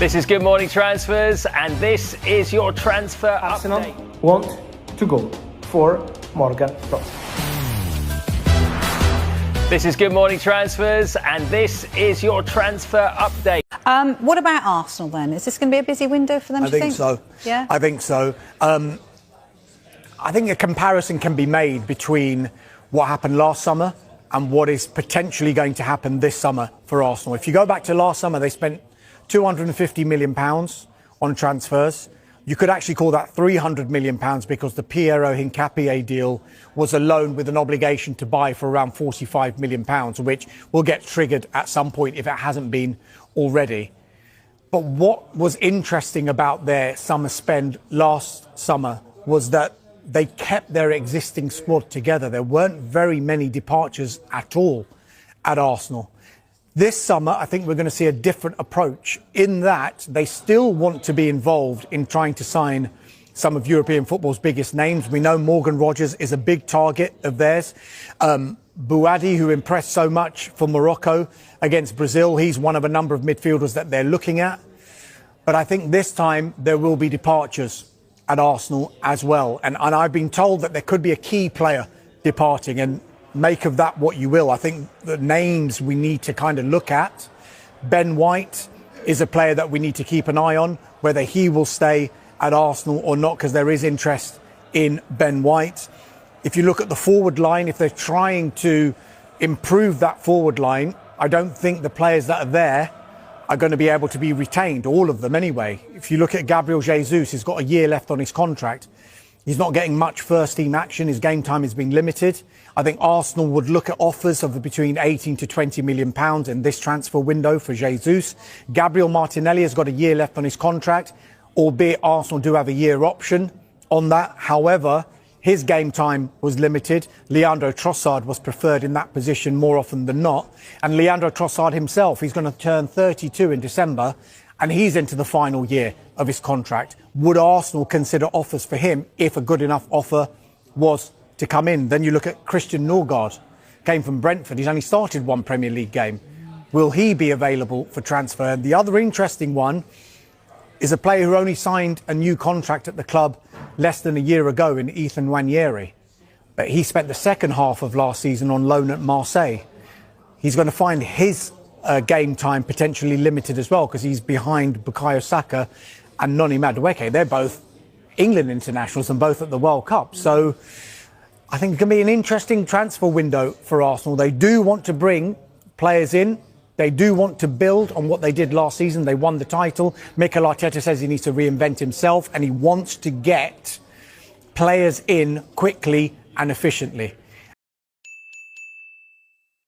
This is Good Morning Transfers, and this is your transfer Arsenal update. Want to go for Morgan Rogers. This is Good Morning Transfers, and this is your transfer update. What about Arsenal then? Is this going to be a busy window for them? I think so. Yeah, I think so. I think a comparison can be made between what happened last summer and what is potentially going to happen this summer for Arsenal. If you go back to last summer, they spent £250 million on transfers. You could actually call that £300 million because the Piero Hincapié deal was a loan with an obligation to buy for around £45 million, which will get triggered at some point if it hasn't been already. But what was interesting about their summer spend last summer was that they kept their existing squad together. There weren't very many departures at all at Arsenal. This summer, I think we're going to see a different approach in that they still want to be involved in trying to sign some of European football's biggest names. We know Morgan Rogers is a big target of theirs. Bouadi, who impressed so much for Morocco against Brazil, he's one of a number of midfielders that they're looking at. But I think this time there will be departures at Arsenal as well. And I've been told that there could be a key player departing, and make of that what you will. I think the names we need to kind of look at. Ben White is a player that we need to keep an eye on, whether he will stay at Arsenal or not, because there is interest in Ben White. If you look at the forward line, if they're trying to improve that forward line, I don't think the players that are there are going to be able to be retained, all of them anyway. If you look at Gabriel Jesus, he's got a year left on his contract. He's not getting much first-team action. His game time has been limited. I think Arsenal would look at offers of between 18 to 20 million pounds in this transfer window for Jesus. Gabriel Martinelli has got a year left on his contract, albeit Arsenal do have a year option on that. However, his game time was limited. Leandro Trossard was preferred in that position more often than not. And Leandro Trossard himself, he's going to turn 32 in December, and he's into the final year of his contract. Would Arsenal consider offers for him if a good enough offer was to come in? Then you look at Christian Norgard, came from Brentford. He's only started one Premier League game. Will he be available for transfer? And the other interesting one is a player who only signed a new contract at the club less than a year ago in Ethan Nwaneri. But he spent the second half of last season on loan at Marseille. He's going to find his game time potentially limited as well, because he's behind Bukayo Saka and Noni Madueke. They're both England internationals and both at the World Cup. So I think it can be an interesting transfer window for Arsenal. They do want to bring players in. They do want to build on what they did last season. They won the title. Mikel Arteta says he needs to reinvent himself, and he wants to get players in quickly and efficiently.